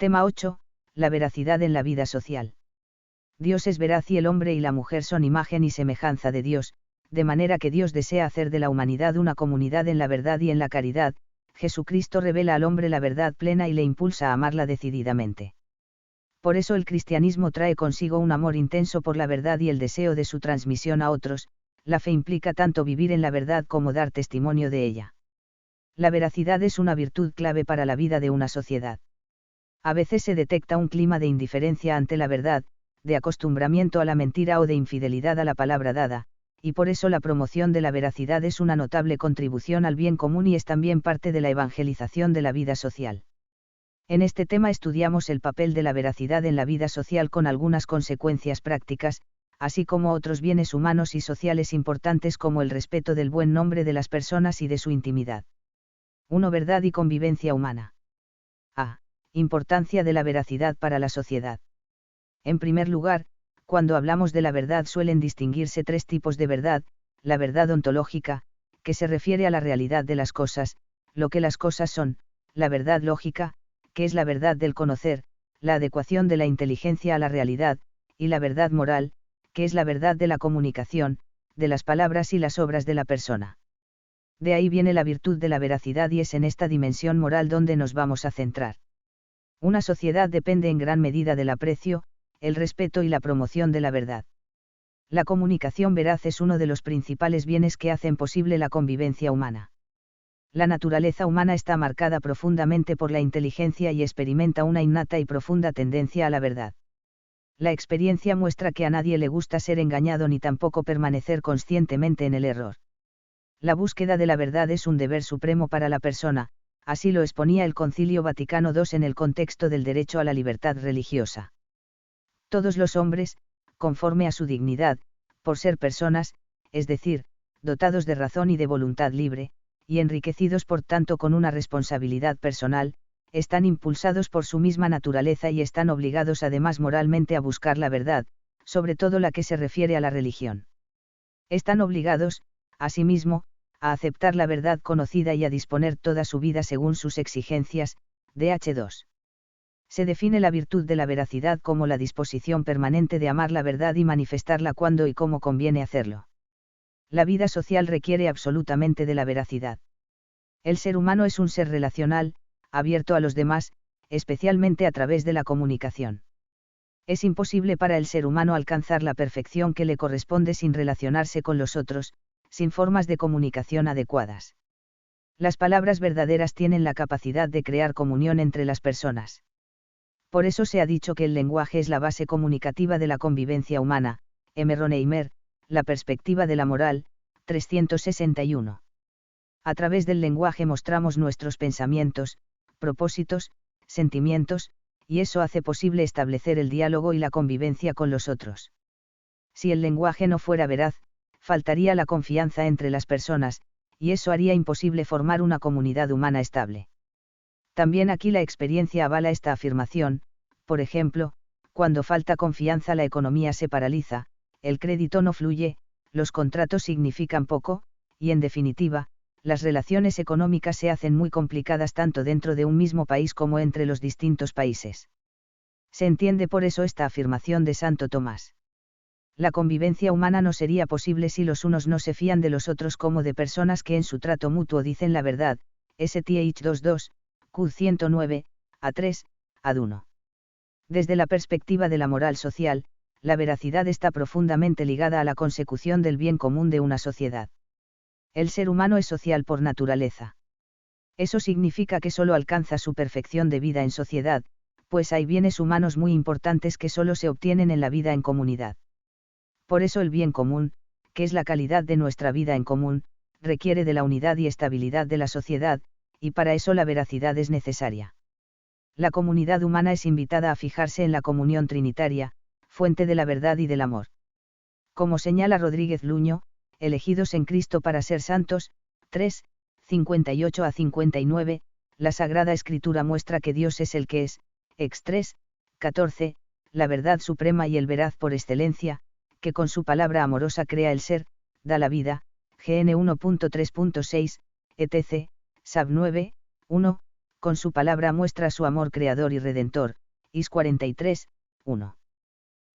Tema 8. La veracidad en la vida social. Dios es veraz y el hombre y la mujer son imagen y semejanza de Dios, de manera que Dios desea hacer de la humanidad una comunidad en la verdad y en la caridad. Jesucristo revela al hombre la verdad plena y le impulsa a amarla decididamente. Por eso el cristianismo trae consigo un amor intenso por la verdad y el deseo de su transmisión a otros. La fe implica tanto vivir en la verdad como dar testimonio de ella. La veracidad es una virtud clave para la vida de una sociedad. A veces se detecta un clima de indiferencia ante la verdad, de acostumbramiento a la mentira o de infidelidad a la palabra dada, y por eso la promoción de la veracidad es una notable contribución al bien común y es también parte de la evangelización de la vida social. En este tema estudiamos el papel de la veracidad en la vida social con algunas consecuencias prácticas, así como otros bienes humanos y sociales importantes como el respeto del buen nombre de las personas y de su intimidad. 1. Verdad y convivencia humana. A. Importancia de la veracidad para la sociedad. En primer lugar, cuando hablamos de la verdad suelen distinguirse tres tipos de verdad: la verdad ontológica, que se refiere a la realidad de las cosas, lo que las cosas son; la verdad lógica, que es la verdad del conocer, la adecuación de la inteligencia a la realidad; y la verdad moral, que es la verdad de la comunicación, de las palabras y las obras de la persona. De ahí viene la virtud de la veracidad y es en esta dimensión moral donde nos vamos a centrar. Una sociedad depende en gran medida del aprecio, el respeto y la promoción de la verdad. La comunicación veraz es uno de los principales bienes que hacen posible la convivencia humana. La naturaleza humana está marcada profundamente por la inteligencia y experimenta una innata y profunda tendencia a la verdad. La experiencia muestra que a nadie le gusta ser engañado ni tampoco permanecer conscientemente en el error. La búsqueda de la verdad es un deber supremo para la persona, así lo exponía el Concilio Vaticano II en el contexto del derecho a la libertad religiosa. Todos los hombres, conforme a su dignidad, por ser personas, es decir, dotados de razón y de voluntad libre, y enriquecidos por tanto con una responsabilidad personal, están impulsados por su misma naturaleza y están obligados además moralmente a buscar la verdad, sobre todo la que se refiere a la religión. Están obligados, asimismo, a aceptar la verdad conocida y a disponer toda su vida según sus exigencias. Dh. 2. Se define la virtud de la veracidad como la disposición permanente de amar la verdad y manifestarla cuando y cómo conviene hacerlo. La vida social requiere absolutamente de la veracidad. El ser humano es un ser relacional, abierto a los demás, especialmente a través de la comunicación. Es imposible para el ser humano alcanzar la perfección que le corresponde sin relacionarse con los otros, sin formas de comunicación adecuadas. Las palabras verdaderas tienen la capacidad de crear comunión entre las personas. Por eso se ha dicho que el lenguaje es la base comunicativa de la convivencia humana. M. Ronheimer, La perspectiva de la moral, 361. A través del lenguaje mostramos nuestros pensamientos, propósitos, sentimientos, y eso hace posible establecer el diálogo y la convivencia con los otros. Si el lenguaje no fuera veraz, faltaría la confianza entre las personas, y eso haría imposible formar una comunidad humana estable. También aquí la experiencia avala esta afirmación. Por ejemplo, cuando falta confianza la economía se paraliza, el crédito no fluye, los contratos significan poco, y en definitiva, las relaciones económicas se hacen muy complicadas tanto dentro de un mismo país como entre los distintos países. Se entiende por eso esta afirmación de Santo Tomás. La convivencia humana no sería posible si los unos no se fían de los otros como de personas que en su trato mutuo dicen la verdad. STH 22, Q 109, A3, AD1. Desde la perspectiva de la moral social, la veracidad está profundamente ligada a la consecución del bien común de una sociedad. El ser humano es social por naturaleza. Eso significa que solo alcanza su perfección de vida en sociedad, pues hay bienes humanos muy importantes que solo se obtienen en la vida en comunidad. Por eso el bien común, que es la calidad de nuestra vida en común, requiere de la unidad y estabilidad de la sociedad, y para eso la veracidad es necesaria. La comunidad humana es invitada a fijarse en la comunión trinitaria, fuente de la verdad y del amor. Como señala Rodríguez Luño, Elegidos en Cristo para ser santos, 3, 58 a 59, la Sagrada Escritura muestra que Dios es el que es, ex 3, 14, la verdad suprema y el veraz por excelencia, que con su palabra amorosa crea el ser, da la vida, GN 1.3.6, etc., Sab 9, 1, con su palabra muestra su amor creador y redentor. Is 43, 1.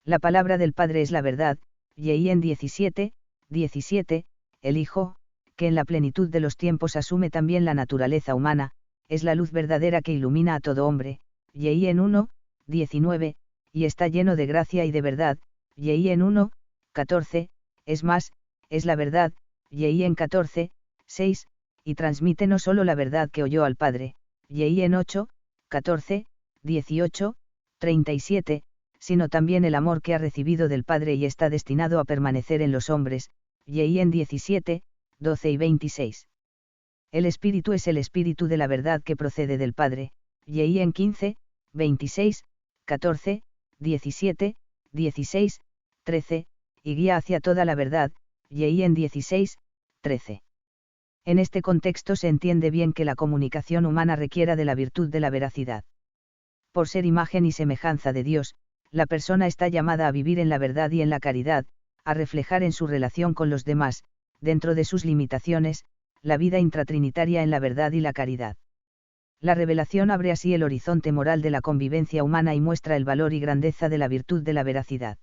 La palabra del Padre es la verdad, y en 17, 17, el Hijo, que en la plenitud de los tiempos asume también la naturaleza humana, es la luz verdadera que ilumina a todo hombre, y en 1, 19, y está lleno de gracia y de verdad, y en 1, 14, es más, es la verdad, y en 14, 6, y transmite no solo la verdad que oyó al Padre, y en 8, 14, 18, 37, sino también el amor que ha recibido del Padre y está destinado a permanecer en los hombres, y en 17, 12 y 26. El Espíritu es el Espíritu de la verdad que procede del Padre, y en 15, 26, 14, 17, 16, 13, y guía hacia toda la verdad, y en 16, 13. En este contexto se entiende bien que la comunicación humana requiera de la virtud de la veracidad. Por ser imagen y semejanza de Dios, la persona está llamada a vivir en la verdad y en la caridad, a reflejar en su relación con los demás, dentro de sus limitaciones, la vida intratrinitaria en la verdad y la caridad. La revelación abre así el horizonte moral de la convivencia humana y muestra el valor y grandeza de la virtud de la veracidad.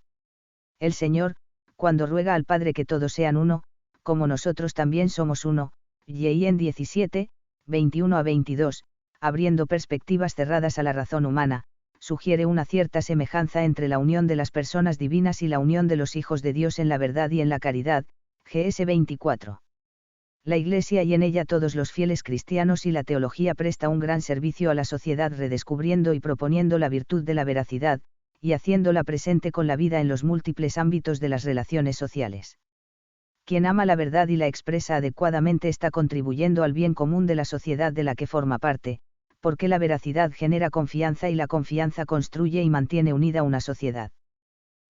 El Señor, cuando ruega al Padre que todos sean uno, como nosotros también somos uno, y en 17, 21 a 22, abriendo perspectivas cerradas a la razón humana, sugiere una cierta semejanza entre la unión de las personas divinas y la unión de los hijos de Dios en la verdad y en la caridad, GS 24. La Iglesia y en ella todos los fieles cristianos y la teología presta un gran servicio a la sociedad redescubriendo y proponiendo la virtud de la veracidad, y haciéndola presente con la vida en los múltiples ámbitos de las relaciones sociales. Quien ama la verdad y la expresa adecuadamente está contribuyendo al bien común de la sociedad de la que forma parte, porque la veracidad genera confianza y la confianza construye y mantiene unida una sociedad.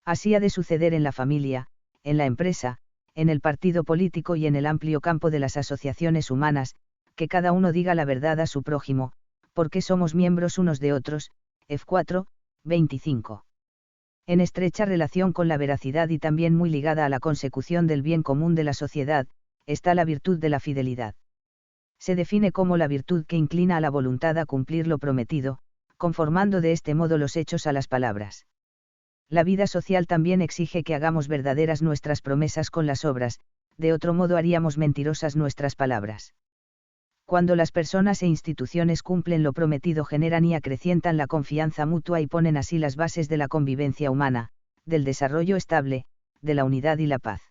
Así ha de suceder en la familia, en la empresa, en el partido político y en el amplio campo de las asociaciones humanas, que cada uno diga la verdad a su prójimo, porque somos miembros unos de otros, F4, 25. En estrecha relación con la veracidad y también muy ligada a la consecución del bien común de la sociedad, está la virtud de la fidelidad. Se define como la virtud que inclina a la voluntad a cumplir lo prometido, conformando de este modo los hechos a las palabras. La vida social también exige que hagamos verdaderas nuestras promesas con las obras, de otro modo haríamos mentirosas nuestras palabras. Cuando las personas e instituciones cumplen lo prometido generan y acrecientan la confianza mutua y ponen así las bases de la convivencia humana, del desarrollo estable, de la unidad y la paz.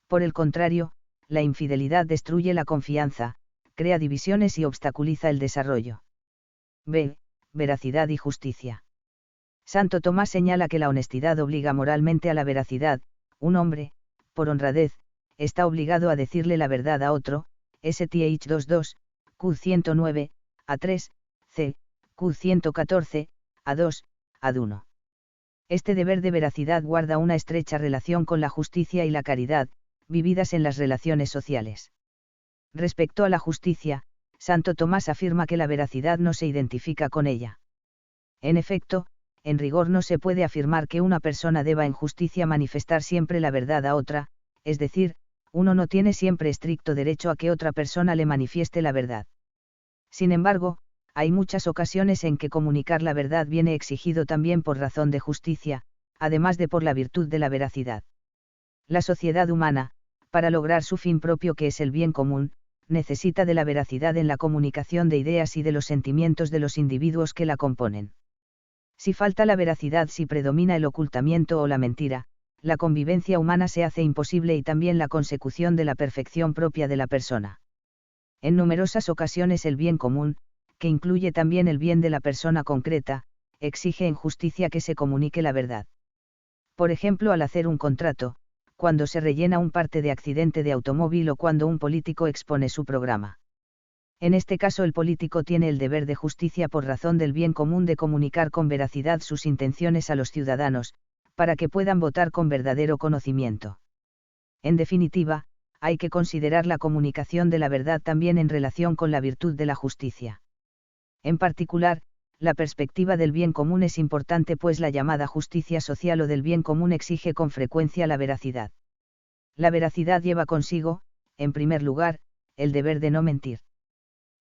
Por el contrario, la infidelidad destruye la confianza, crea divisiones y obstaculiza el desarrollo. B. Veracidad y justicia. Santo Tomás señala que la honestidad obliga moralmente a la veracidad. Un hombre, por honradez, está obligado a decirle la verdad a otro, STH 22, Q 109, A3, C, Q 114, A2, Ad1. Este deber de veracidad guarda una estrecha relación con la justicia y la caridad, vividas en las relaciones sociales. Respecto a la justicia, Santo Tomás afirma que la veracidad no se identifica con ella. En efecto, en rigor no se puede afirmar que una persona deba en justicia manifestar siempre la verdad a otra, es decir, uno no tiene siempre estricto derecho a que otra persona le manifieste la verdad. Sin embargo, hay muchas ocasiones en que comunicar la verdad viene exigido también por razón de justicia, además de por la virtud de la veracidad. La sociedad humana, para lograr su fin propio que es el bien común, necesita de la veracidad en la comunicación de ideas y de los sentimientos de los individuos que la componen. Si falta la veracidad, si predomina el ocultamiento o la mentira, la convivencia humana se hace imposible y también la consecución de la perfección propia de la persona. En numerosas ocasiones el bien común, que incluye también el bien de la persona concreta, exige en justicia que se comunique la verdad. Por ejemplo, al hacer un contrato, cuando se rellena un parte de accidente de automóvil o cuando un político expone su programa. En este caso el político tiene el deber de justicia por razón del bien común de comunicar con veracidad sus intenciones a los ciudadanos, para que puedan votar con verdadero conocimiento. En definitiva, hay que considerar la comunicación de la verdad también en relación con la virtud de la justicia. En particular, la perspectiva del bien común es importante pues la llamada justicia social o del bien común exige con frecuencia la veracidad. La veracidad lleva consigo, en primer lugar, el deber de no mentir.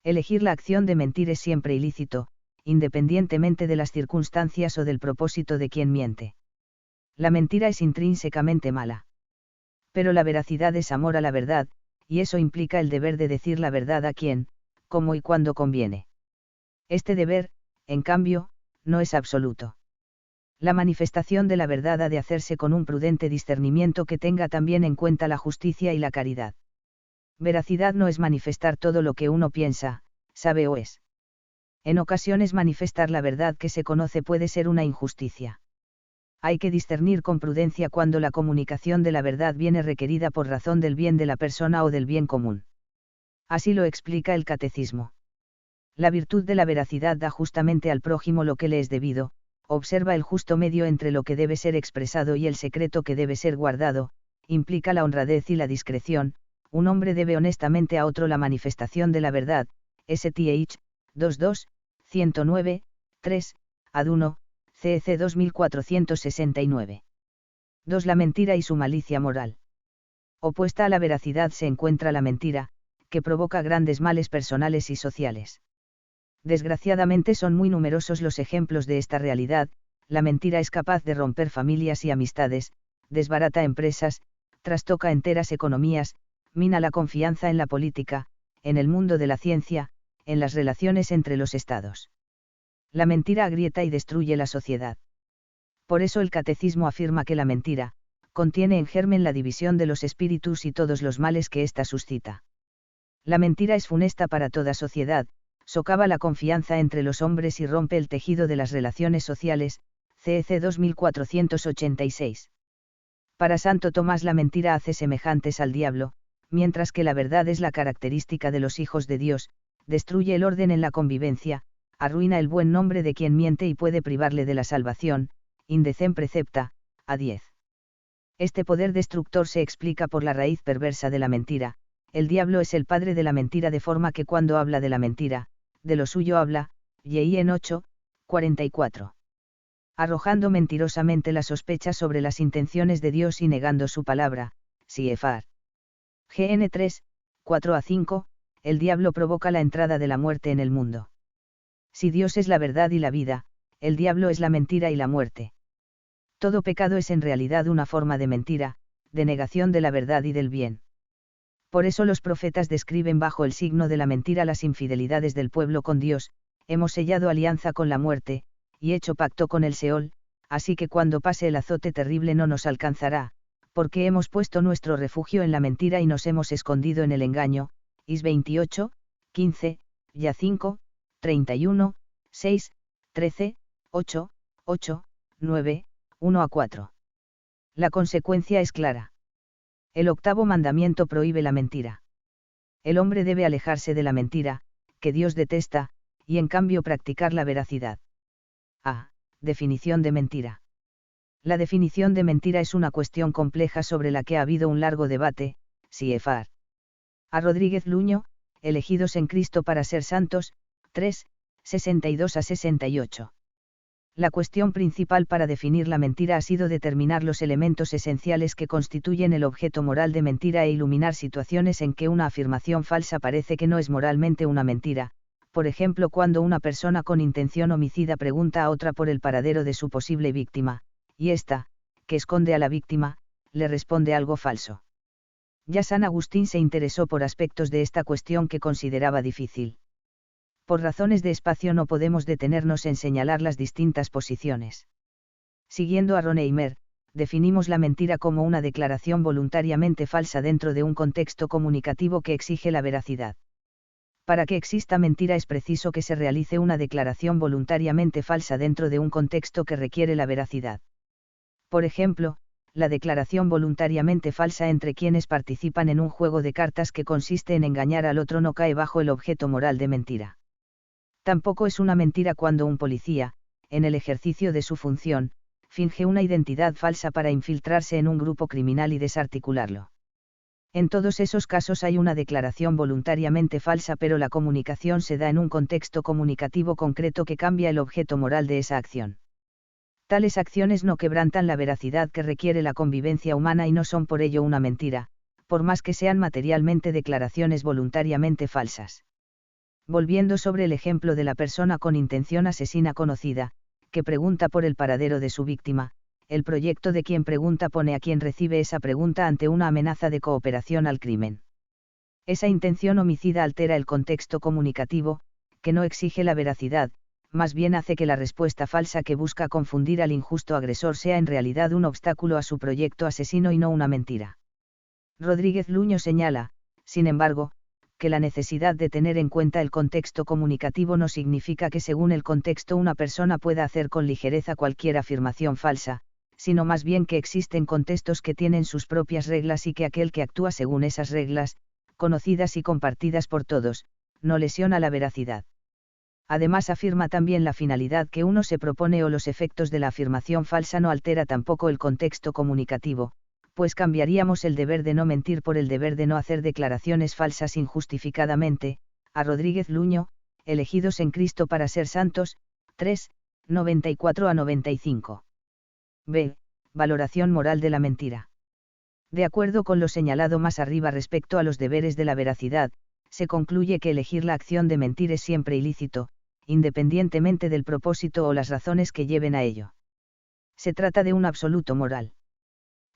Elegir la acción de mentir es siempre ilícito, independientemente de las circunstancias o del propósito de quien miente. La mentira es intrínsecamente mala. Pero la veracidad es amor a la verdad, y eso implica el deber de decir la verdad a quien, cómo y cuándo conviene. Este deber, en cambio, no es absoluto. La manifestación de la verdad ha de hacerse con un prudente discernimiento que tenga también en cuenta la justicia y la caridad. Veracidad no es manifestar todo lo que uno piensa, sabe o es. En ocasiones manifestar la verdad que se conoce puede ser una injusticia. Hay que discernir con prudencia cuando la comunicación de la verdad viene requerida por razón del bien de la persona o del bien común. Así lo explica el Catecismo. La virtud de la veracidad da justamente al prójimo lo que le es debido, observa el justo medio entre lo que debe ser expresado y el secreto que debe ser guardado, implica la honradez y la discreción. Un hombre debe honestamente a otro la manifestación de la verdad, STH, 22, 109, 3, ad 1, CEC 2469. 2. La mentira y su malicia moral. Opuesta a la veracidad se encuentra la mentira, que provoca grandes males personales y sociales. Desgraciadamente son muy numerosos los ejemplos de esta realidad. La mentira es capaz de romper familias y amistades, desbarata empresas, trastoca enteras economías, mina la confianza en la política, en el mundo de la ciencia, en las relaciones entre los estados. La mentira agrieta y destruye la sociedad. Por eso el Catecismo afirma que la mentira, contiene en germen la división de los espíritus y todos los males que ésta suscita. La mentira es funesta para toda sociedad, socava la confianza entre los hombres y rompe el tejido de las relaciones sociales, CEC 2486. Para Santo Tomás la mentira hace semejantes al diablo, mientras que la verdad es la característica de los hijos de Dios, destruye el orden en la convivencia, arruina el buen nombre de quien miente y puede privarle de la salvación, Indecem Precepta, a 10. Este poder destructor se explica por la raíz perversa de la mentira. El diablo es el padre de la mentira de forma que cuando habla de la mentira, de lo suyo habla, y en 8, 44. Arrojando mentirosamente la sospecha sobre las intenciones de Dios y negando su palabra, Siefar. GN 3, 4 a 5, el diablo provoca la entrada de la muerte en el mundo. Si Dios es la verdad y la vida, el diablo es la mentira y la muerte. Todo pecado es en realidad una forma de mentira, de negación de la verdad y del bien. Por eso los profetas describen bajo el signo de la mentira las infidelidades del pueblo con Dios. Hemos sellado alianza con la muerte, y hecho pacto con el Seol, así que cuando pase el azote terrible no nos alcanzará, porque hemos puesto nuestro refugio en la mentira y nos hemos escondido en el engaño. Is 28, 15, Ya 5, 31, 6, 13, 8, 8, 9, 1 a 4. La consecuencia es clara. El octavo mandamiento prohíbe la mentira. El hombre debe alejarse de la mentira, que Dios detesta, y en cambio practicar la veracidad. A. Definición de mentira. La definición de mentira es una cuestión compleja sobre la que ha habido un largo debate. Siefar. A Rodríguez Luño, Elegidos en Cristo para ser santos, 3, 62 a 68. La cuestión principal para definir la mentira ha sido determinar los elementos esenciales que constituyen el objeto moral de mentira e iluminar situaciones en que una afirmación falsa parece que no es moralmente una mentira, por ejemplo cuando una persona con intención homicida pregunta a otra por el paradero de su posible víctima, y ésta, que esconde a la víctima, le responde algo falso. Ya San Agustín se interesó por aspectos de esta cuestión que consideraba difícil. Por razones de espacio no podemos detenernos en señalar las distintas posiciones. Siguiendo a Ronheimer, definimos la mentira como una declaración voluntariamente falsa dentro de un contexto comunicativo que exige la veracidad. Para que exista mentira es preciso que se realice una declaración voluntariamente falsa dentro de un contexto que requiere la veracidad. Por ejemplo, la declaración voluntariamente falsa entre quienes participan en un juego de cartas que consiste en engañar al otro no cae bajo el objeto moral de mentira. Tampoco es una mentira cuando un policía, en el ejercicio de su función, finge una identidad falsa para infiltrarse en un grupo criminal y desarticularlo. En todos esos casos hay una declaración voluntariamente falsa, pero la comunicación se da en un contexto comunicativo concreto que cambia el objeto moral de esa acción. Tales acciones no quebrantan la veracidad que requiere la convivencia humana y no son por ello una mentira, por más que sean materialmente declaraciones voluntariamente falsas. Volviendo sobre el ejemplo de la persona con intención asesina conocida, que pregunta por el paradero de su víctima, el proyecto de quien pregunta pone a quien recibe esa pregunta ante una amenaza de cooperación al crimen. Esa intención homicida altera el contexto comunicativo, que no exige la veracidad, más bien hace que la respuesta falsa que busca confundir al injusto agresor sea en realidad un obstáculo a su proyecto asesino y no una mentira. Rodríguez Luño señala, sin embargo, que la necesidad de tener en cuenta el contexto comunicativo no significa que según el contexto una persona pueda hacer con ligereza cualquier afirmación falsa, sino más bien que existen contextos que tienen sus propias reglas y que aquel que actúa según esas reglas, conocidas y compartidas por todos, no lesiona la veracidad. Además afirma también la finalidad que uno se propone o los efectos de la afirmación falsa no altera tampoco el contexto comunicativo, pues cambiaríamos el deber de no mentir por el deber de no hacer declaraciones falsas injustificadamente. A Rodríguez Luño, Elegidos en Cristo para ser santos, 3, 94-95. B. Valoración moral de la mentira. De acuerdo con lo señalado más arriba respecto a los deberes de la veracidad, se concluye que elegir la acción de mentir es siempre ilícito, independientemente del propósito o las razones que lleven a ello. Se trata de un absoluto moral.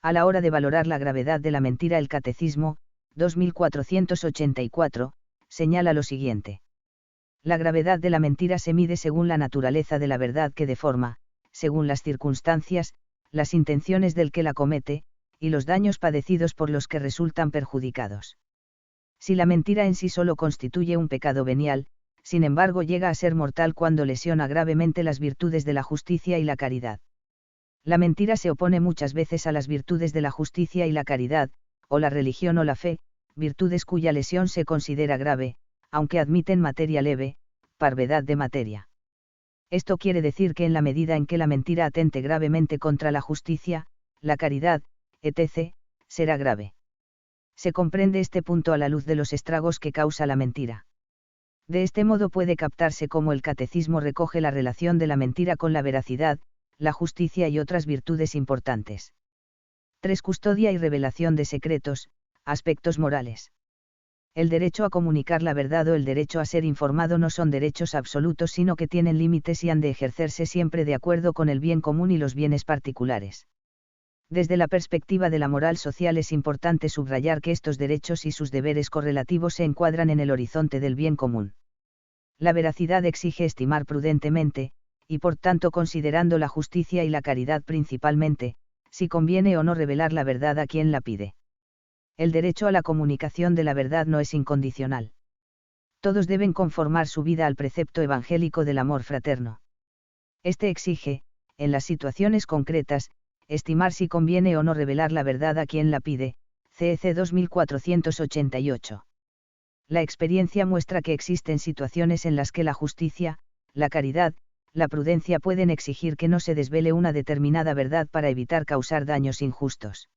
A la hora de valorar la gravedad de la mentira, el Catecismo, 2484, señala lo siguiente. La gravedad de la mentira se mide según la naturaleza de la verdad que deforma, según las circunstancias, las intenciones del que la comete, y los daños padecidos por los que resultan perjudicados. Si la mentira en sí solo constituye un pecado venial, sin embargo llega a ser mortal cuando lesiona gravemente las virtudes de la justicia y la caridad. La mentira se opone muchas veces a las virtudes de la justicia y la caridad, o la religión o la fe, virtudes cuya lesión se considera grave, aunque admiten materia leve, parvedad de materia. Esto quiere decir que en la medida en que la mentira atente gravemente contra la justicia, la caridad, etc., será grave. Se comprende este punto a la luz de los estragos que causa la mentira. De este modo puede captarse cómo el Catecismo recoge la relación de la mentira con la veracidad, la justicia y otras virtudes importantes. 3. Custodia y revelación de secretos, aspectos morales. El derecho a comunicar la verdad o el derecho a ser informado no son derechos absolutos, sino que tienen límites y han de ejercerse siempre de acuerdo con el bien común y los bienes particulares. Desde la perspectiva de la moral social es importante subrayar que estos derechos y sus deberes correlativos se encuadran en el horizonte del bien común. La veracidad exige estimar prudentemente, y por tanto considerando la justicia y la caridad principalmente, si conviene o no revelar la verdad a quien la pide. El derecho a la comunicación de la verdad no es incondicional. Todos deben conformar su vida al precepto evangélico del amor fraterno. Este exige, en las situaciones concretas, estimar si conviene o no revelar la verdad a quien la pide, CEC 2488. La experiencia muestra que existen situaciones en las que la justicia, la caridad, la prudencia pueden exigir que no se desvele una determinada verdad para evitar causar daños injustos.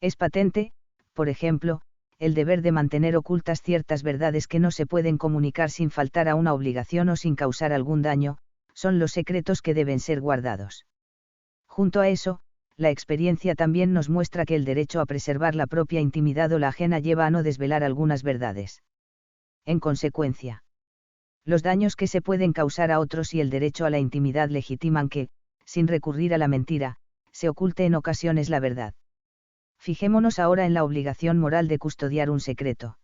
Es patente, por ejemplo, el deber de mantener ocultas ciertas verdades que no se pueden comunicar sin faltar a una obligación o sin causar algún daño, son los secretos que deben ser guardados. Junto a eso, la experiencia también nos muestra que el derecho a preservar la propia intimidad o la ajena lleva a no desvelar algunas verdades. En consecuencia, los daños que se pueden causar a otros y el derecho a la intimidad legitiman que, sin recurrir a la mentira, se oculte en ocasiones la verdad. Fijémonos ahora en la obligación moral de custodiar un secreto.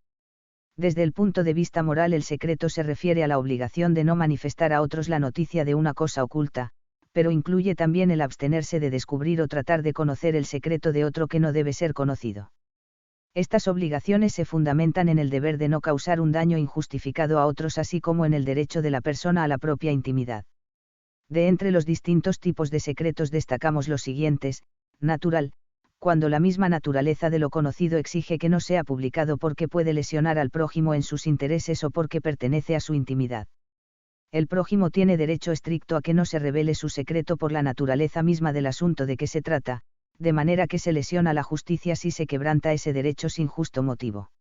Desde el punto de vista moral, el secreto se refiere a la obligación de no manifestar a otros la noticia de una cosa oculta, pero incluye también el abstenerse de descubrir o tratar de conocer el secreto de otro que no debe ser conocido. Estas obligaciones se fundamentan en el deber de no causar un daño injustificado a otros, así como en el derecho de la persona a la propia intimidad. De entre los distintos tipos de secretos destacamos los siguientes: natural, cuando la misma naturaleza de lo conocido exige que no sea publicado porque puede lesionar al prójimo en sus intereses o porque pertenece a su intimidad. El prójimo tiene derecho estricto a que no se revele su secreto por la naturaleza misma del asunto de que se trata, de manera que se lesiona la justicia si se quebranta ese derecho sin justo motivo.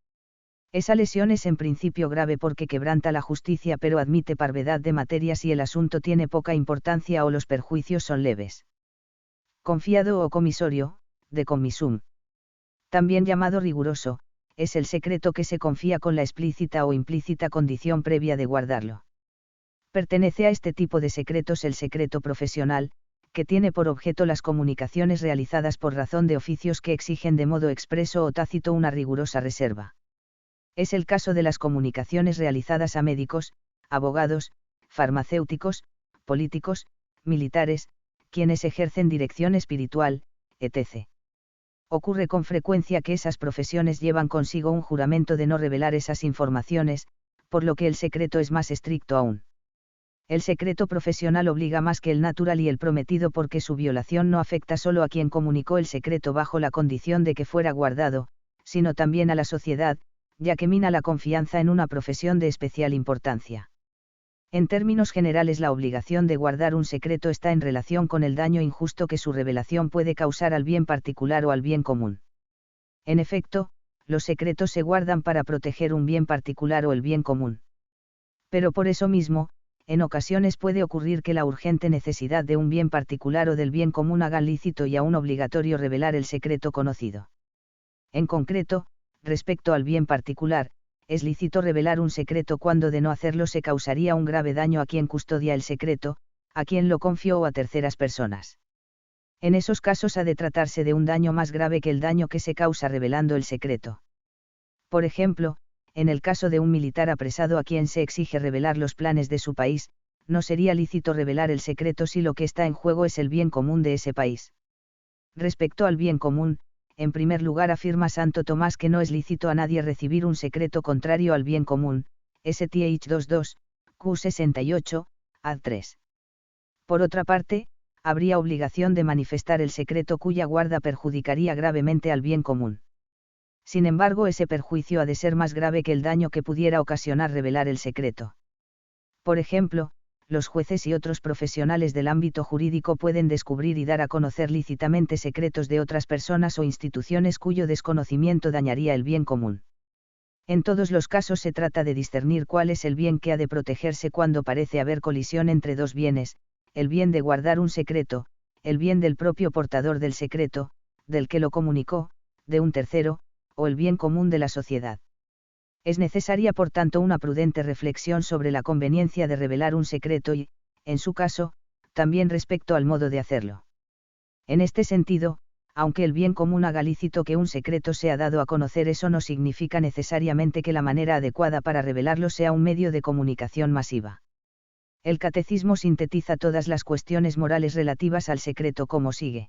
Esa lesión es en principio grave porque quebranta la justicia, pero admite parvedad de materia si el asunto tiene poca importancia o los perjuicios son leves. Confiado o comisorio, de comisum. También llamado riguroso, es el secreto que se confía con la explícita o implícita condición previa de guardarlo. Pertenece a este tipo de secretos el secreto profesional, que tiene por objeto las comunicaciones realizadas por razón de oficios que exigen de modo expreso o tácito una rigurosa reserva. Es el caso de las comunicaciones realizadas a médicos, abogados, farmacéuticos, políticos, militares, quienes ejercen dirección espiritual, etc. Ocurre con frecuencia que esas profesiones llevan consigo un juramento de no revelar esas informaciones, por lo que el secreto es más estricto aún. El secreto profesional obliga más que el natural y el prometido porque su violación no afecta solo a quien comunicó el secreto bajo la condición de que fuera guardado, sino también a la sociedad, ya que mina la confianza en una profesión de especial importancia. En términos generales, la obligación de guardar un secreto está en relación con el daño injusto que su revelación puede causar al bien particular o al bien común. En efecto, los secretos se guardan para proteger un bien particular o el bien común. Pero por eso mismo, en ocasiones puede ocurrir que la urgente necesidad de un bien particular o del bien común haga lícito y aún obligatorio revelar el secreto conocido. En concreto, respecto al bien particular, es lícito revelar un secreto cuando de no hacerlo se causaría un grave daño a quien custodia el secreto, a quien lo confió o a terceras personas. En esos casos ha de tratarse de un daño más grave que el daño que se causa revelando el secreto. Por ejemplo, en el caso de un militar apresado a quien se exige revelar los planes de su país, no sería lícito revelar el secreto si lo que está en juego es el bien común de ese país. Respecto al bien común, en primer lugar afirma Santo Tomás que no es lícito a nadie recibir un secreto contrario al bien común, STH 22, Q68, Ad 3. Por otra parte, habría obligación de manifestar el secreto cuya guarda perjudicaría gravemente al bien común. Sin embargo, ese perjuicio ha de ser más grave que el daño que pudiera ocasionar revelar el secreto. Por ejemplo, los jueces y otros profesionales del ámbito jurídico pueden descubrir y dar a conocer lícitamente secretos de otras personas o instituciones cuyo desconocimiento dañaría el bien común. En todos los casos se trata de discernir cuál es el bien que ha de protegerse cuando parece haber colisión entre dos bienes, el bien de guardar un secreto, el bien del propio portador del secreto, del que lo comunicó, de un tercero, o el bien común de la sociedad. Es necesaria por tanto una prudente reflexión sobre la conveniencia de revelar un secreto y, en su caso, también respecto al modo de hacerlo. En este sentido, aunque el bien común haga lícito que un secreto sea dado a conocer, eso no significa necesariamente que la manera adecuada para revelarlo sea un medio de comunicación masiva. El Catecismo sintetiza todas las cuestiones morales relativas al secreto como sigue.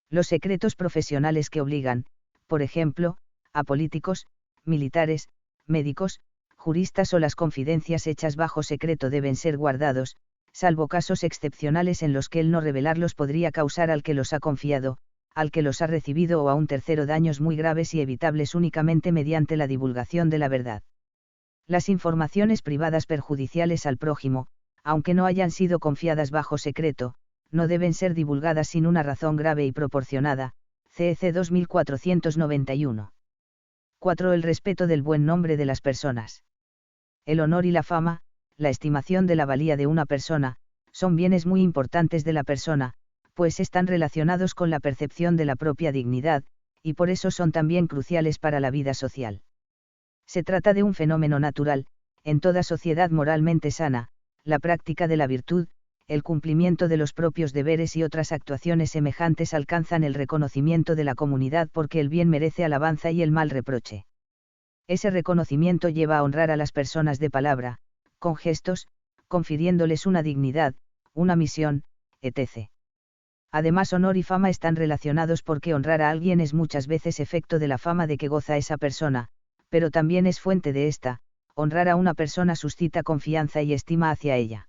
Los secretos profesionales que obligan, por ejemplo, a políticos, militares, médicos, juristas o las confidencias hechas bajo secreto deben ser guardados, salvo casos excepcionales en los que el no revelarlos podría causar al que los ha confiado, al que los ha recibido o a un tercero daños muy graves y evitables únicamente mediante la divulgación de la verdad. Las informaciones privadas perjudiciales al prójimo, aunque no hayan sido confiadas bajo secreto, no deben ser divulgadas sin una razón grave y proporcionada, CEC 2491. 4. El respeto del buen nombre de las personas. El honor y la fama, la estimación de la valía de una persona, son bienes muy importantes de la persona, pues están relacionados con la percepción de la propia dignidad, y por eso son también cruciales para la vida social. Se trata de un fenómeno natural, en toda sociedad moralmente sana, la práctica de la virtud, el cumplimiento de los propios deberes y otras actuaciones semejantes alcanzan el reconocimiento de la comunidad porque el bien merece alabanza y el mal reproche. Ese reconocimiento lleva a honrar a las personas de palabra, con gestos, confiriéndoles una dignidad, una misión, etc. Además, honor y fama están relacionados porque honrar a alguien es muchas veces efecto de la fama de que goza esa persona, pero también es fuente de esta. Honrar a una persona suscita confianza y estima hacia ella.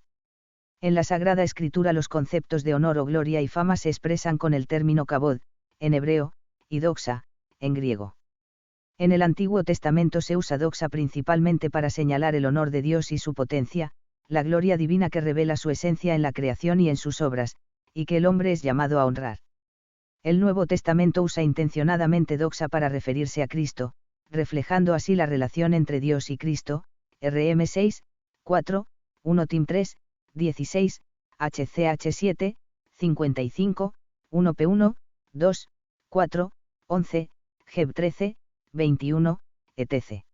En la Sagrada Escritura los conceptos de honor o gloria y fama se expresan con el término kabod, en hebreo, y doxa, en griego. En el Antiguo Testamento se usa doxa principalmente para señalar el honor de Dios y su potencia, la gloria divina que revela su esencia en la creación y en sus obras, y que el hombre es llamado a honrar. El Nuevo Testamento usa intencionadamente doxa para referirse a Cristo, reflejando así la relación entre Dios y Cristo, RM 6, 4, 1 Tim 3, 16, HCH 7, 55, 1P1, 2, 4, 11, Geb 13, 21, etc.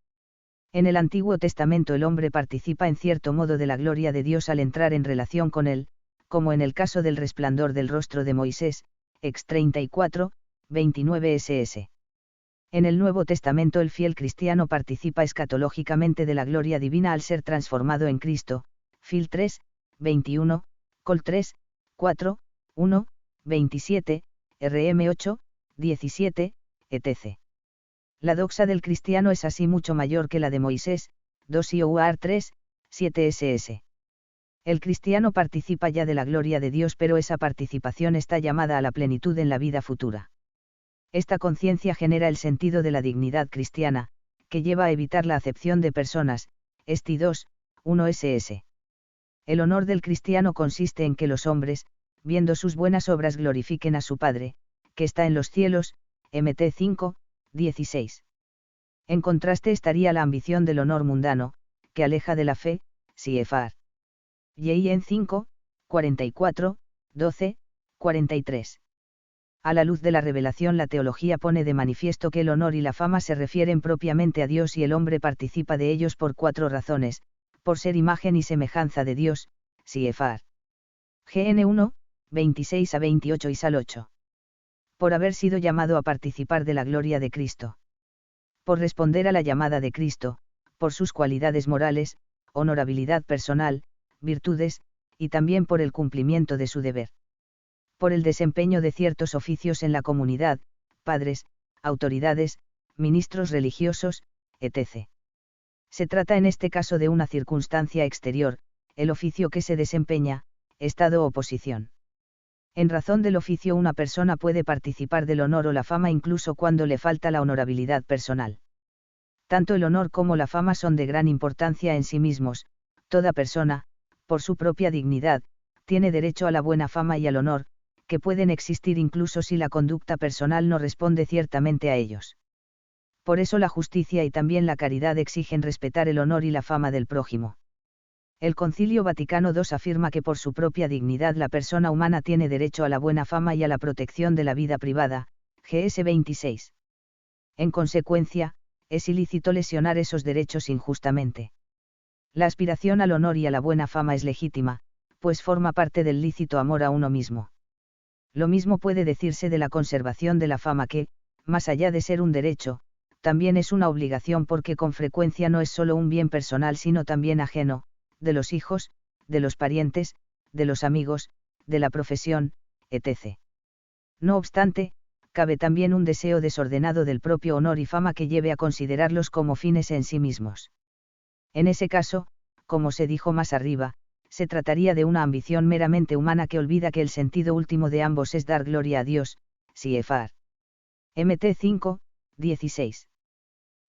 En el Antiguo Testamento el hombre participa en cierto modo de la gloria de Dios al entrar en relación con él, como en el caso del resplandor del rostro de Moisés, Ex 34, 29 ss. En el Nuevo Testamento el fiel cristiano participa escatológicamente de la gloria divina al ser transformado en Cristo, Fil 3, 21, Col 3, 4, 1, 27, Rm 8, 17, etc. La doxa del cristiano es así mucho mayor que la de Moisés, 2 Ioar 3, 7 ss. El cristiano participa ya de la gloria de Dios, pero esa participación está llamada a la plenitud en la vida futura. Esta conciencia genera el sentido de la dignidad cristiana, que lleva a evitar la acepción de personas, Esti 2, 1 ss. El honor del cristiano consiste en que los hombres, viendo sus buenas obras, glorifiquen a su Padre, que está en los cielos, Mt 5, 16. En contraste estaría la ambición del honor mundano, que aleja de la fe, Siefar. Y en 5, 44, 12, 43. A la luz de la revelación, la teología pone de manifiesto que el honor y la fama se refieren propiamente a Dios y el hombre participa de ellos por 4 razones: por ser imagen y semejanza de Dios, Siefar. GN 1, 26 a 28 y Sal 8. Por haber sido llamado a participar de la gloria de Cristo. Por responder a la llamada de Cristo, por sus cualidades morales, honorabilidad personal, virtudes, y también por el cumplimiento de su deber. Por el desempeño de ciertos oficios en la comunidad, padres, autoridades, ministros religiosos, etc. Se trata en este caso de una circunstancia exterior, el oficio que se desempeña, estado o posición. En razón del oficio una persona puede participar del honor o la fama incluso cuando le falta la honorabilidad personal. Tanto el honor como la fama son de gran importancia en sí mismos. Toda persona, por su propia dignidad, tiene derecho a la buena fama y al honor, que pueden existir incluso si la conducta personal no responde ciertamente a ellos. Por eso la justicia y también la caridad exigen respetar el honor y la fama del prójimo. El Concilio Vaticano II afirma que por su propia dignidad la persona humana tiene derecho a la buena fama y a la protección de la vida privada, GS 26. En consecuencia, es ilícito lesionar esos derechos injustamente. La aspiración al honor y a la buena fama es legítima, pues forma parte del lícito amor a uno mismo. Lo mismo puede decirse de la conservación de la fama que, más allá de ser un derecho, también es una obligación porque con frecuencia no es solo un bien personal sino también ajeno, de los hijos, de los parientes, de los amigos, de la profesión, etc. No obstante, cabe también un deseo desordenado del propio honor y fama que lleve a considerarlos como fines en sí mismos. En ese caso, como se dijo más arriba, se trataría de una ambición meramente humana que olvida que el sentido último de ambos es dar gloria a Dios, Siefar. Mt 5, 16.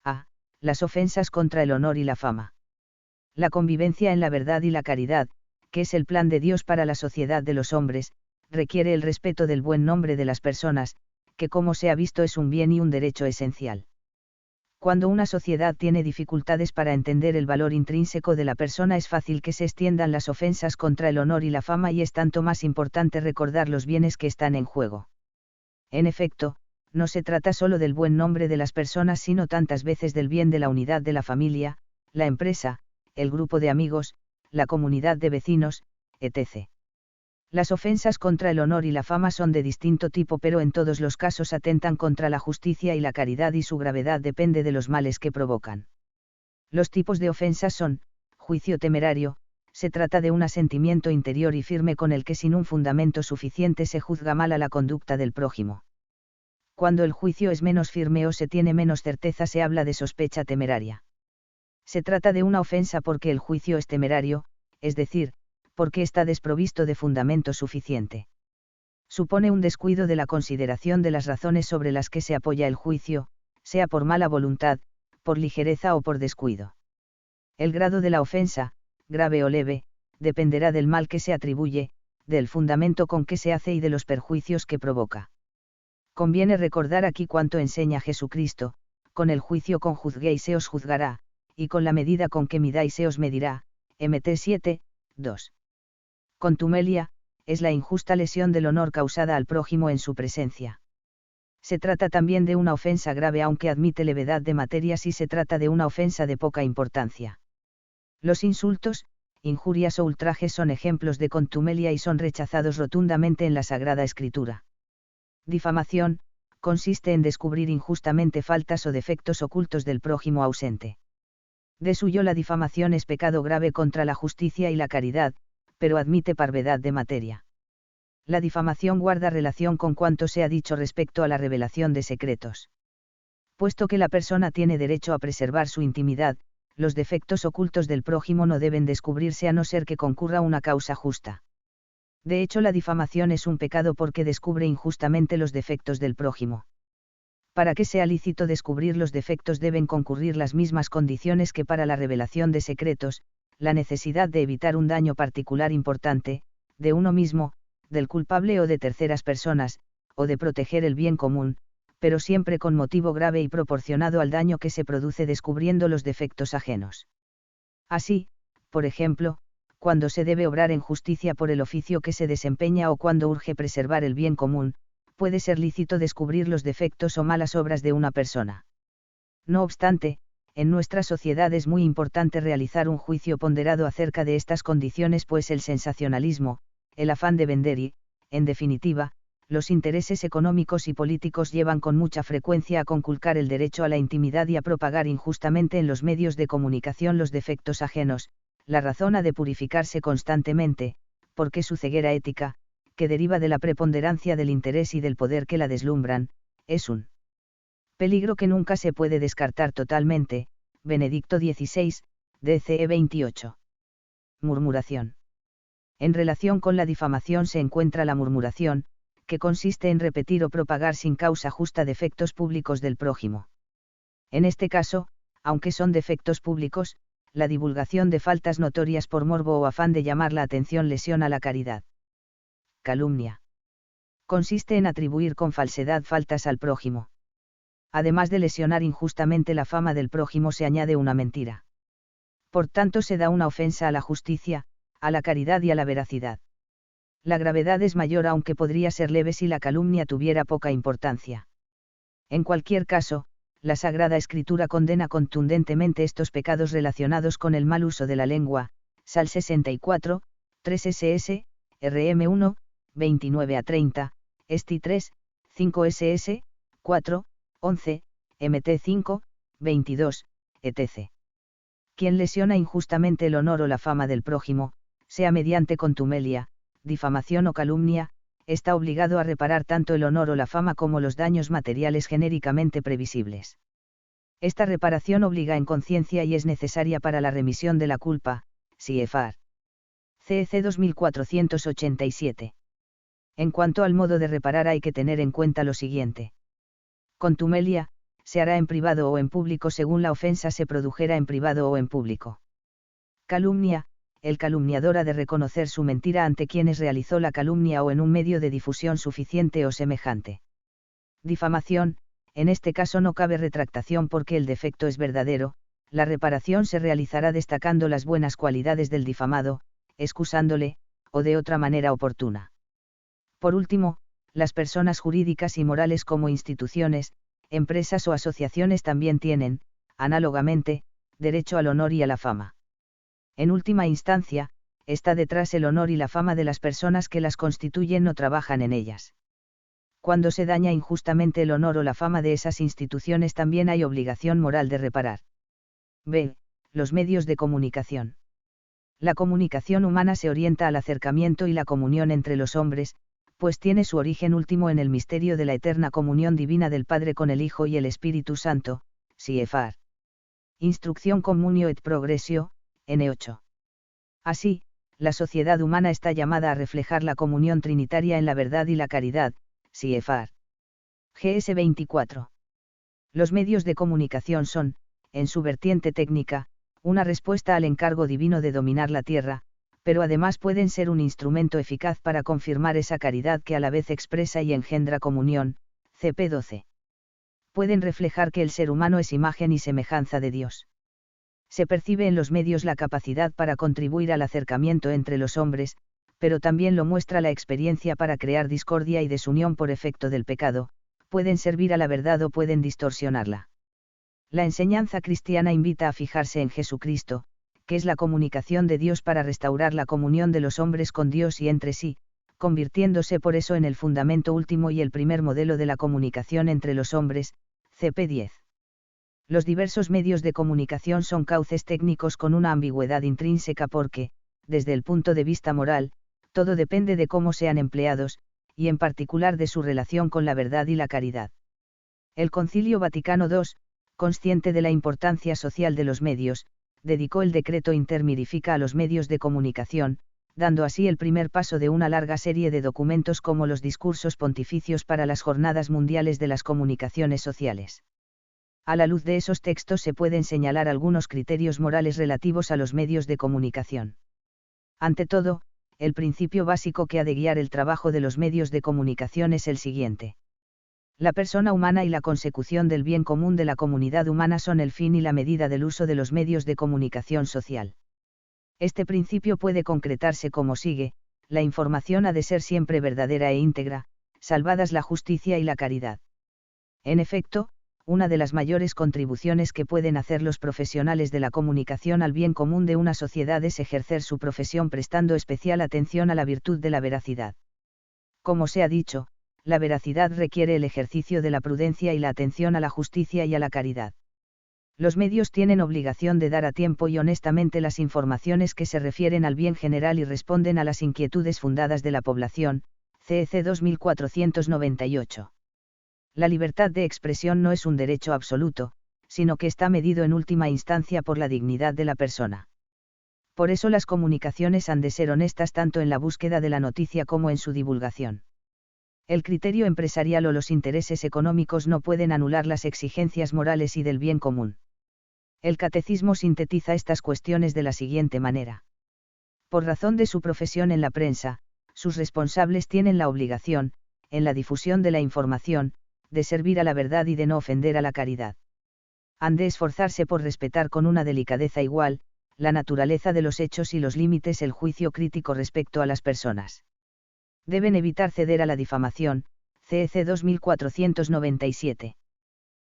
A. Las ofensas contra el honor y la fama. La convivencia en la verdad y la caridad, que es el plan de Dios para la sociedad de los hombres, requiere el respeto del buen nombre de las personas, que como se ha visto es un bien y un derecho esencial. Cuando una sociedad tiene dificultades para entender el valor intrínseco de la persona es fácil que se extiendan las ofensas contra el honor y la fama y es tanto más importante recordar los bienes que están en juego. En efecto, no se trata solo del buen nombre de las personas sino tantas veces del bien de la unidad de la familia, la empresa, el grupo de amigos, la comunidad de vecinos, etc. Las ofensas contra el honor y la fama son de distinto tipo pero en todos los casos atentan contra la justicia y la caridad y su gravedad depende de los males que provocan. Los tipos de ofensas son: juicio temerario, se trata de un asentimiento interior y firme con el que sin un fundamento suficiente se juzga mal a la conducta del prójimo. Cuando el juicio es menos firme o se tiene menos certeza se habla de sospecha temeraria. Se trata de una ofensa porque el juicio es temerario, es decir, porque está desprovisto de fundamento suficiente. Supone un descuido de la consideración de las razones sobre las que se apoya el juicio, sea por mala voluntad, por ligereza o por descuido. El grado de la ofensa, grave o leve, dependerá del mal que se atribuye, del fundamento con que se hace y de los perjuicios que provoca. Conviene recordar aquí cuanto enseña Jesucristo: con el juicio con juzguéis se os juzgará, y con la medida con que midáis se os medirá, Mt 7, 2. Contumelia, es la injusta lesión del honor causada al prójimo en su presencia. Se trata también de una ofensa grave aunque admite levedad de materia si se trata de una ofensa de poca importancia. Los insultos, injurias o ultrajes son ejemplos de contumelia y son rechazados rotundamente en la Sagrada Escritura. Difamación, consiste en descubrir injustamente faltas o defectos ocultos del prójimo ausente. De suyo la difamación es pecado grave contra la justicia y la caridad, pero admite parvedad de materia. La difamación guarda relación con cuanto se ha dicho respecto a la revelación de secretos. Puesto que la persona tiene derecho a preservar su intimidad, los defectos ocultos del prójimo no deben descubrirse a no ser que concurra una causa justa. De hecho, la difamación es un pecado porque descubre injustamente los defectos del prójimo. Para que sea lícito descubrir los defectos deben concurrir las mismas condiciones que para la revelación de secretos, la necesidad de evitar un daño particular importante, de uno mismo, del culpable o de terceras personas, o de proteger el bien común, pero siempre con motivo grave y proporcionado al daño que se produce descubriendo los defectos ajenos. Así, por ejemplo, cuando se debe obrar en justicia por el oficio que se desempeña o cuando urge preservar el bien común, puede ser lícito descubrir los defectos o malas obras de una persona. No obstante, en nuestra sociedad es muy importante realizar un juicio ponderado acerca de estas condiciones, pues el sensacionalismo, el afán de vender y, en definitiva, los intereses económicos y políticos llevan con mucha frecuencia a conculcar el derecho a la intimidad y a propagar injustamente en los medios de comunicación los defectos ajenos. La razón ha de purificarse constantemente, porque su ceguera ética, que deriva de la preponderancia del interés y del poder que la deslumbran, es un peligro que nunca se puede descartar totalmente. Benedicto XVI, DCE 28. Murmuración. En relación con la difamación se encuentra la murmuración, que consiste en repetir o propagar sin causa justa defectos públicos del prójimo. En este caso, aunque son defectos públicos, la divulgación de faltas notorias por morbo o afán de llamar la atención lesiona la caridad. Calumnia. Consiste en atribuir con falsedad faltas al prójimo. Además de lesionar injustamente la fama del prójimo, se añade una mentira. Por tanto, se da una ofensa a la justicia, a la caridad y a la veracidad. La gravedad es mayor aunque podría ser leve si la calumnia tuviera poca importancia. En cualquier caso, la Sagrada Escritura condena contundentemente estos pecados relacionados con el mal uso de la lengua. Sal 64, 3 ss, rm 1, 29 a 30, esti 3, 5 ss, 4, 11, mt 5, 22, etc. Quien lesiona injustamente el honor o la fama del prójimo, sea mediante contumelia, difamación o calumnia, está obligado a reparar tanto el honor o la fama como los daños materiales genéricamente previsibles. Esta reparación obliga en conciencia y es necesaria para la remisión de la culpa. CFR. CEC 2487. En cuanto al modo de reparar, hay que tener en cuenta lo siguiente. Contumelia, se hará en privado o en público según la ofensa se produjera en privado o en público. Calumnia, el calumniador ha de reconocer su mentira ante quienes realizó la calumnia o en un medio de difusión suficiente o semejante. Difamación, en este caso no cabe retractación porque el defecto es verdadero, la reparación se realizará destacando las buenas cualidades del difamado, excusándole, o de otra manera oportuna. Por último, las personas jurídicas y morales como instituciones, empresas o asociaciones también tienen, análogamente, derecho al honor y a la fama. En última instancia, está detrás el honor y la fama de las personas que las constituyen o trabajan en ellas. Cuando se daña injustamente el honor o la fama de esas instituciones también hay obligación moral de reparar. B. Los medios de comunicación. La comunicación humana se orienta al acercamiento y la comunión entre los hombres, pues tiene su origen último en el misterio de la eterna comunión divina del Padre con el Hijo y el Espíritu Santo. CFR. Instrucción Communio et Progressio, N8. Así, la sociedad humana está llamada a reflejar la comunión trinitaria en la verdad y la caridad. CFR. GS 24. Los medios de comunicación son, en su vertiente técnica, una respuesta al encargo divino de dominar la tierra, pero además pueden ser un instrumento eficaz para confirmar esa caridad que a la vez expresa y engendra comunión. CP 12. Pueden reflejar que el ser humano es imagen y semejanza de Dios. Se percibe en los medios la capacidad para contribuir al acercamiento entre los hombres, pero también lo muestra la experiencia para crear discordia y desunión por efecto del pecado, pueden servir a la verdad o pueden distorsionarla. La enseñanza cristiana invita a fijarse en Jesucristo, que es la comunicación de Dios para restaurar la comunión de los hombres con Dios y entre sí, convirtiéndose por eso en el fundamento último y el primer modelo de la comunicación entre los hombres, CP 10. Los diversos medios de comunicación son cauces técnicos con una ambigüedad intrínseca porque, desde el punto de vista moral, todo depende de cómo sean empleados, y en particular de su relación con la verdad y la caridad. El Concilio Vaticano II, consciente de la importancia social de los medios, dedicó el decreto Intermirifica a los medios de comunicación, dando así el primer paso de una larga serie de documentos como los discursos pontificios para las Jornadas Mundiales de las Comunicaciones Sociales. A la luz de esos textos se pueden señalar algunos criterios morales relativos a los medios de comunicación. Ante todo, el principio básico que ha de guiar el trabajo de los medios de comunicación es el siguiente. La persona humana y la consecución del bien común de la comunidad humana son el fin y la medida del uso de los medios de comunicación social. Este principio puede concretarse como sigue: la información ha de ser siempre verdadera e íntegra, salvadas la justicia y la caridad. En efecto, una de las mayores contribuciones que pueden hacer los profesionales de la comunicación al bien común de una sociedad es ejercer su profesión prestando especial atención a la virtud de la veracidad. Como se ha dicho, la veracidad requiere el ejercicio de la prudencia y la atención a la justicia y a la caridad. Los medios tienen obligación de dar a tiempo y honestamente las informaciones que se refieren al bien general y responden a las inquietudes fundadas de la población, CEC 2498. La libertad de expresión no es un derecho absoluto, sino que está medido en última instancia por la dignidad de la persona. Por eso las comunicaciones han de ser honestas tanto en la búsqueda de la noticia como en su divulgación. El criterio empresarial o los intereses económicos no pueden anular las exigencias morales y del bien común. El catecismo sintetiza estas cuestiones de la siguiente manera. Por razón de su profesión en la prensa, sus responsables tienen la obligación, en la difusión de la información, de servir a la verdad y de no ofender a la caridad. Han de esforzarse por respetar con una delicadeza igual, la naturaleza de los hechos y los límites el juicio crítico respecto a las personas. Deben evitar ceder a la difamación, CEC 2497.